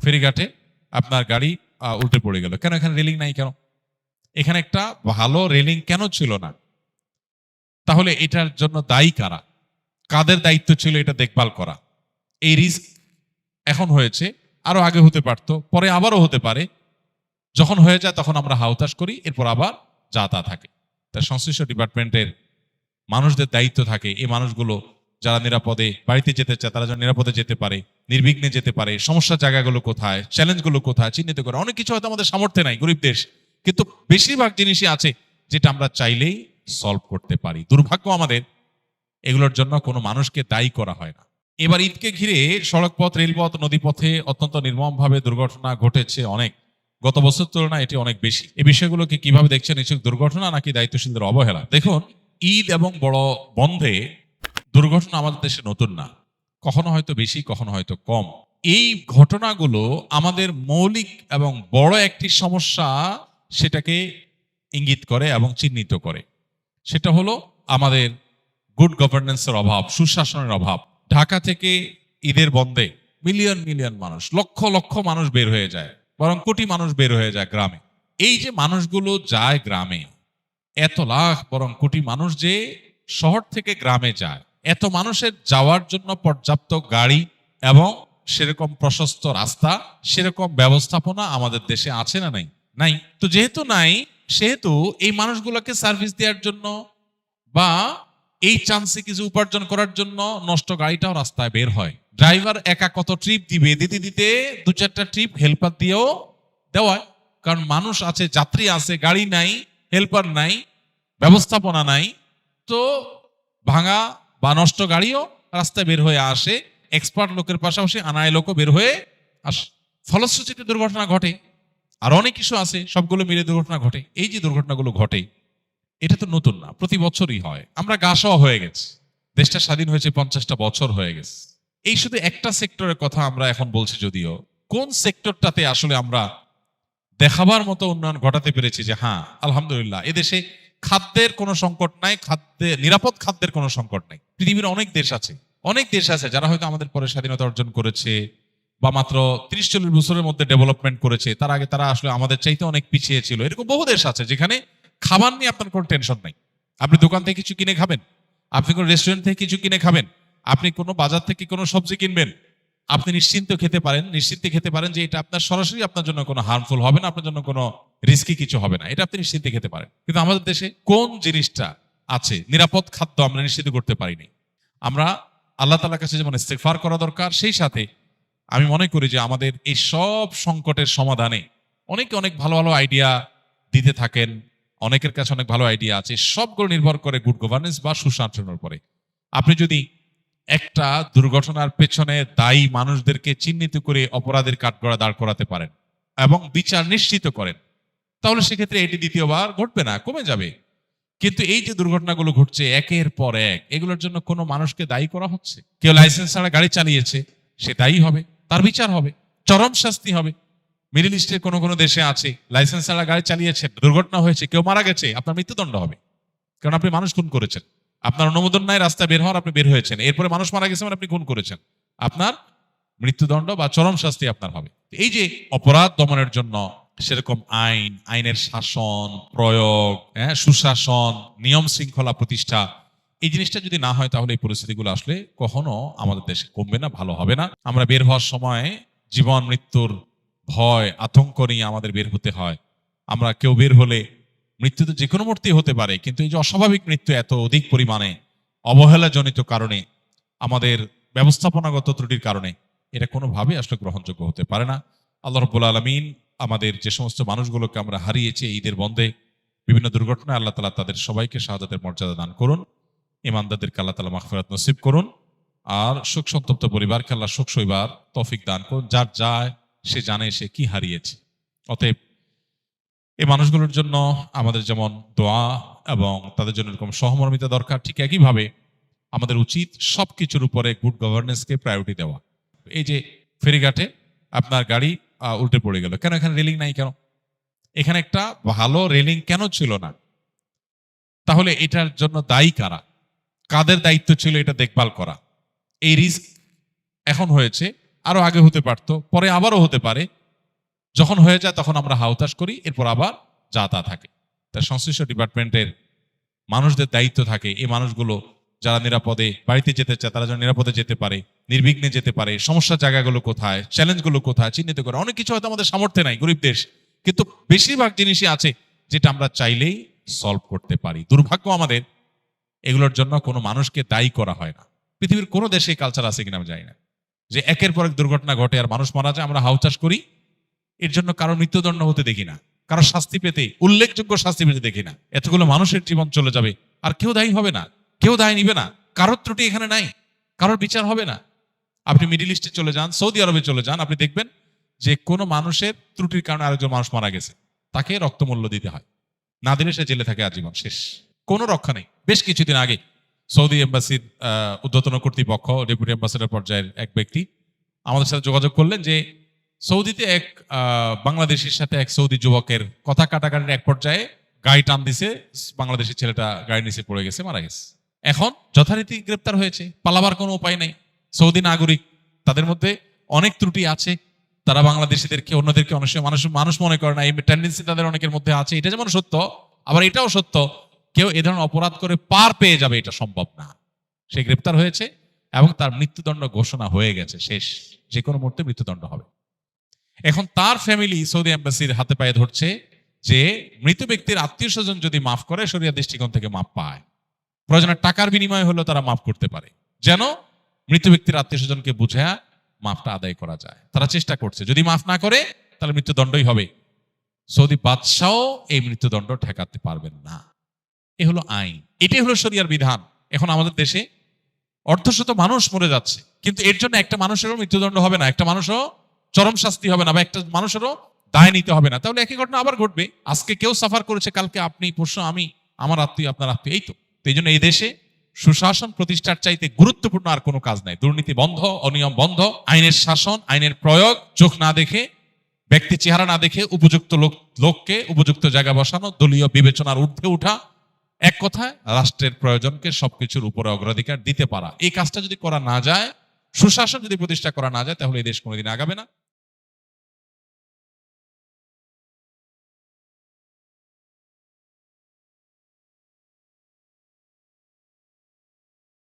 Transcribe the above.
ফেরিঘাটে আপনার গাড়ি উল্টে পড়ে গেল, কেন? এখানে রেলিং নাই কেন? এখানে একটা ভালো রেলিং কেন ছিল না? তাহলে এটার জন্য দায়ী কারা? কাদের দায়িত্ব ছিল এটা দেখভাল করা? এই রিস্ক এখন হয়েছে, আরো আগে হতে পারতো, পরে আবারও হতে পারে। যখন হয়ে যায় তখন আমরা হাউতাশ করি, এরপর আবার যা তা থাকে। তাই সংশ্লিষ্ট ডিপার্টমেন্টের মানুষদের দায়িত্ব থাকে এই মানুষগুলো যারা নিরাপদে বাড়িতে যেতে চায় তারা যেন নিরাপদে যেতে পারে, নির্বিঘ্নে যেতে পারে। সমস্যার জায়গাগুলো কোথায়, চ্যালেঞ্জগুলো কোথায় চিহ্নিত করে। অনেক কিছু হয়তো আমাদের সামর্থ্যে নাই, গরিব দেশ, কিন্তু বেশিরভাগ জিনিসই আছে যেটা আমরা চাইলেই সলভ করতে পারি। দুর্ভাগ্য আমাদের, এগুলোর জন্য কোনো মানুষকে দায়ী করা হয় না। এবার ঈদকে ঘিরে সড়কপথ, রেলপথ, নদীপথে অত্যন্ত নির্মমভাবে দুর্ঘটনা ঘটেছে অনেক। গত বছর তুলনায় এটি অনেক বেশি। এই বিষয়গুলোকে কিভাবে দেখছেন? নিশ্চয় দুর্ঘটনা নাকি দায়িত্বশীলদের অবহেলা? দেখুন, ঈদ এবং বড় বন্ধে দুর্ঘটনা আমাদের দেশে নতুন না, কখনো হয়তো বেশি, কখনো হয়তো কম। এই ঘটনাগুলো আমাদের মৌলিক এবং বড় একটি সমস্যা সেটাকে ইঙ্গিত করে এবং চিহ্নিত করে। সেটা হলো আমাদের গুড গভর্নেন্সের অভাব, সুশাসনের অভাব। ঢাকা থেকে ঈদের বন্ধে মিলিয়ন মিলিয়ন মানুষ, লক্ষ লক্ষ মানুষ বের হয়ে যায়, বরং কোটি মানুষ বের হয়ে যায় গ্রামে। এই যে মানুষগুলো যায় গ্রামে, এত লাখ বরং কোটি মানুষ যে শহর থেকে গ্রামে যায়, এত মানুষের যাওয়ার জন্য পর্যাপ্ত গাড়ি এবং সেরকম প্রশস্ত রাস্তা, সেরকম ব্যবস্থাপনা আমাদের দেশে আছে না? নাই? নাই। তো যেহেতু নাই, সেহেতু এই মানুষগুলোকে সার্ভিস দেওয়ার জন্য বা এই চান্সে কিছু উপার্জন করার জন্য নষ্ট গাড়িটাও রাস্তায় বের হয়। ড্রাইভার একা কত ট্রিপ দিবে, দিতে দিতে দু চারটা ট্রিপ হেল্পার দিয়েও দেওয়ায়। কারণ মানুষ আছে, যাত্রী আছে, গাড়ি নাই, হেল্পার নাই, ব্যবস্থাপনা নাই, তো ভাঙা বা নষ্ট গাড়িও রাস্তায় বের হয়ে আসে। এক্সপার্ট লোকের পাশাপাশি আনায় লোকও বের হয়ে আসে। ফলশ্রুতিতে দুর্ঘটনা ঘটে। আর অনেক কিছু আছে, সবগুলো মিলে দুর্ঘটনা ঘটে। এই যে দুর্ঘটনাগুলো ঘটে, এটা তো নতুন না, প্রতি বছরই হয়। আমরা গা সওয়া হয়ে গেছি, দেশটা স্বাধীন হয়েছে 50টা বছর হয়ে গেছে। এই শুধু একটা সেক্টরের কথা আমরা এখন বলছি, যদিও কোন সেক্টরটাতে আসলে আমরা দেখাবার মতো উন্নয়ন ঘটাতে পেরেছি যে হ্যাঁ আলহামদুলিল্লাহ এদেশে খাদ্যের কোনো সংকট নাই, নিরাপদ খাদ্যের কোনো সংকট নাই। পৃথিবীর অনেক দেশ আছে, অনেক দেশ আছে যারা হয়তো আমাদের পরে স্বাধীনতা অর্জন করেছে বা মাত্র 30-40 বছরের মধ্যে ডেভেলপমেন্ট করেছে, তার আগে তারা আসলে আমাদের চাইতে অনেক পিছিয়ে ছিল। এরকম বহু দেশ আছে যেখানে খাবার নিয়ে আপনার কোনো টেনশন নাই। আপনি দোকান থেকে কিছু কিনে খাবেন, আপনি কোনো রেস্টুরেন্ট থেকে কিছু কিনে খাবেন, আপনি কোনো বাজার থেকে কোনো সবজি কিনবেন, আপনি নিশ্চিন্তে খেতে পারেন যে এটা আপনার সরাসরি আপনার জন্য কোনো হার্মফুল হবে না, আপনার জন্য কোনো রিস্কি কিছু হবে না, এটা আপনি নিশ্চিন্তে খেতে পারেন। কিন্তু আমাদের দেশে কোন জিনিসটা আছে, নিরাপদ খাদ্য আমরা নিশ্চিত করতে পারিনি। আমরা আল্লাহ তাআলার কাছে যেমন ইস্তেগফার করা দরকার, সেই সাথে আমি মনে করি যে আমাদের এই সব সংকটের সমাধানে অনেকে অনেক ভালো ভালো আইডিয়া দিতে থাকেন, অনেকের কাছে অনেক ভালো আইডিয়া আছে, সবগুলো নির্ভর করে গুড গভর্নেন্স বা সুশাসনের উপরে। আপনি যদি একটা দুর্ঘটনার পেছনে দায়ী মানুষদেরকে চিহ্নিত করে অপরাধের কাঠগড়া দাঁড় করাতে পারেন এবং বিচার নিশ্চিত করেন, তাহলে সেক্ষেত্রে এটি দ্বিতীয়বার ঘটবে না, কমে যাবে। কিন্তু এই যে দুর্ঘটনাগুলো ঘটছে একের পর এক, এগুলোর জন্য কোনো মানুষকে দায়ী করা হচ্ছে। কেউ লাইসেন্স ছাড়া গাড়ি চালিয়েছে, সে দায়ী হবে, তার বিচার হবে, চরম শাস্তি হবে। মিডল ইস্টের কোনো কোনো দেশে আছে, লাইসেন্স ছাড়া গাড়ি চালিয়েছে, দুর্ঘটনা হয়েছে, কেউ মারা গেছে, আপনার মৃত্যুদণ্ড হবে, কারণ আপনি মানুষ খুন করেছেন। আপনার অনুমোদন নাই রাস্তায় বের হওয়ার, আপনি বের হয়েছেন, এরপরে মানুষ মারা গেছে মানে আপনি খুন করেছেন, আপনার মৃত্যুদণ্ড বা চরম শাস্তি আপনার হবে। এই যে অপরাধ দমনের জন্য সেরকম আইনের শাসন প্রয়োগ, সুশাসন, নিয়ম শৃঙ্খলা প্রতিষ্ঠা, এই জিনিসটা যদি না হয় তাহলে এই পরিস্থিতিগুলো আসলে কখনো আমাদের দেশে কমবে না, ভালো হবে না। আমরা বের হওয়ার সময় জীবন মৃত্যুর ভয়, আতঙ্ক নিয়ে আমাদের বের হতে হয়। আমরা কেউ বের হলে মৃত্যু তো যে কোনো মুহূর্তে হতে পারে, কিন্তু এই যে অস্বাভাবিক মৃত্যু এত অধিক পরিমাণে অবহেলাজনিত কারণে, আমাদের ব্যবস্থাপনাগত ত্রুটির কারণে, এটা কোনোভাবে আসলে গ্রহণযোগ্য হতে পারে না। আল্লাহ রাব্বুল আলামিন আমাদের যে সমস্ত মানুষগুলোকে আমরা হারিয়েছি ঈদের বন্ধে বিভিন্ন দুর্ঘটনায়, আল্লাহ তাআলা তাদের সবাইকে শাহাদাতের মর্যাদা দান করুন। ইমানদারদেরকে আল্লাহ তাআলা মাগফিরাত নসিব করুন। আর শোক সন্তপ্ত পরিবারকে আল্লাহ শোক সইবার তৌফিক দান করুন। যার যায় সে জানে সে কি হারিয়েছে। অতএব এই মানুষগুলোর জন্য আমাদের যেমন দোয়া এবং তাদের জন্য এরকম সহমর্মিতা দরকার, ঠিক একইভাবে আমাদের উচিত সবকিছুর উপরে গুড গভর্নেন্সকে প্রায়োরিটি দেওয়া। এই যে ফেরিঘাটে আপনার গাড়ি উল্টে পড়ে গেল, কেন? এখানে রেলিং নাই কেন? এখানে একটা ভালো রেলিং কেন ছিল না? তাহলে এটার জন্য দায়ী কারা? কাদের দায়িত্ব ছিল এটা দেখভাল করা? এই রিস্ক এখন হয়েছে, আরো আগে হতে পারতো, পরে আবারও হতে পারে। যখন হয়ে যায় তখন আমরা হাউতাশ করি, এরপর আবার যা তা থাকে। তাই সংশ্লিষ্ট ডিপার্টমেন্টের মানুষদের দায়িত্ব থাকে এই মানুষগুলো যারা নিরাপদে বাড়িতে যেতে চায় তারা যেন নিরাপদে যেতে পারে, নির্বিঘ্নে যেতে পারে। সমস্যার জায়গাগুলো কোথায়, চ্যালেঞ্জগুলো কোথায় চিহ্নিত করে। অনেক কিছু হয়তো আমাদের সামর্থ্যে নাই, গরিব দেশ, কিন্তু বেশিরভাগ জিনিসই আছে যেটা আমরা চাইলেই সলভ করতে পারি। দুর্ভাগ্য আমাদের, এগুলোর জন্য কোনো মানুষকে দায়ী করা হয় না। পৃথিবীর কোনো দেশে কালচার আছে কিনা আমি জানি না, যে একের পর এক দুর্ঘটনা ঘটে আর মানুষ মারা যায়, আমরা হাউচাষ করি, এর জন্য কারো মৃত্যুদণ্ড হতে দেখি না, কারো শাস্তি পেতে, উল্লেখযোগ্য শাস্তি পেতে দেখি না। এতগুলো মানুষের জীবন চলে যাবে আর কেউ দায়ী হবে না, কেউ দায় নিবে না, কারোর ত্রুটি এখানে নাই, কারোর বিচার হবে না। আপনি মিডিল ইস্টে চলে যান, সৌদি আরবে চলে যান, আপনি দেখবেন যে কোনো মানুষের ত্রুটির কারণে আরেকজন মানুষ মারা গেছে, তাকে রক্তমূল্য দিতে হয়, না দিলে সে জেলে থাকে আজীবন, শেষ, কোনো রক্ষা নেই। বেশ কিছুদিন আগে সৌদি এম্বাসির ঊর্ধ্বতন কর্তৃপক্ষ, ডেপুটি অ্যাম্বাসেডর পর্যায়ের এক ব্যক্তি আমাদের সাথে যোগাযোগ করলেন যে সৌদিতে এক বাংলাদেশের সাথে এক সৌদি যুবকের কথা কাটাকাটির এক পর্যায়ে গাড়ি টান দিছে, বাংলাদেশি ছেলেটা গাড়ি নিচে পড়ে গেছে, মারা গেছে। এখন যথারীতি গ্রেপ্তার হয়েছে, পালাবার কোনো উপায় নেই। সৌদি নাগরিক, তাদের মধ্যে অনেক ত্রুটি আছে, তারা বাংলাদেশিদেরকে অন্যদেরকে অনেক সময় মানুষ মনে করে না, এই টেন্ডেন্সি তাদের অনেকের মধ্যে আছে। এটা যেমন সত্য, আবার এটাও সত্য কেউ এ ধরনের অপরাধ করে পার পেয়ে যাবে এটা সম্ভব না। সে গ্রেপ্তার হয়েছে এবং তার মৃত্যুদণ্ড ঘোষণা হয়ে গেছে, শেষ, যে কোনো মুহূর্তে মৃত্যুদণ্ড হবে। এখন তার ফ্যামিলি সৌদি এম্বাসির হাতে পায়ে ধরছে যে মৃত ব্যক্তির আত্মীয় স্বজন যদি মাফ করে, শরিয়া দৃষ্টিকোণ থেকে মাফ পায়, প্রয়োজনে টাকার বিনিময়ে হলেও তারা মাফ করতে পারে, যেন মৃত ব্যক্তির আত্মীয় স্বজনকে বুঝে মাফটা আদায় করা যায়। তারা চেষ্টা করছে, যদি মাফ না করে তাহলে মৃত্যুদণ্ডই হবে। সৌদি বাদশাও এই মৃত্যুদণ্ড ঠেকাতে পারবেন না। এ হলো আইন, এটাই হলো শরিয়ার বিধান। এখন আমাদের দেশে অর্ধশত মানুষ মরে যাচ্ছে, কিন্তু এর জন্য একটা মানুষেরও মৃত্যুদণ্ড হবে না, একটা মানুষও চরম শাস্তি হবে না, বা একটা মানুষেরও দায় নিতে হবে না। তাহলে একই ঘটনা আবার ঘটবে। আজকে কেউ সাফার করেছে, কালকে আপনি, পরশু আমি, আমার আত্মীয় আপনার আত্মীয়, এই তো। এই জন্য এই দেশে সুশাসন প্রতিষ্ঠার চাইতে গুরুত্বপূর্ণ আর কোনো কাজ নাই। দুর্নীতি বন্ধ, অনিয়ম বন্ধ, আইনের শাসন, আইনের প্রয়োগ, চোখ না দেখে, ব্যক্তি চেহারা না দেখে উপযুক্ত লোককে উপযুক্ত জায়গায় বসানো, দলীয় বিবেচনার ঊর্ধ্বে উঠা, এক কথায় রাষ্ট্রের প্রয়োজনকে সবকিছুর উপরে অগ্রাধিকার দিতে পারা। এই কাজটা যদি করা না যায়, সুশাসন যদি প্রতিষ্ঠা করা না যায়, তাহলে এই দেশ কোনোদিন আগাবে না।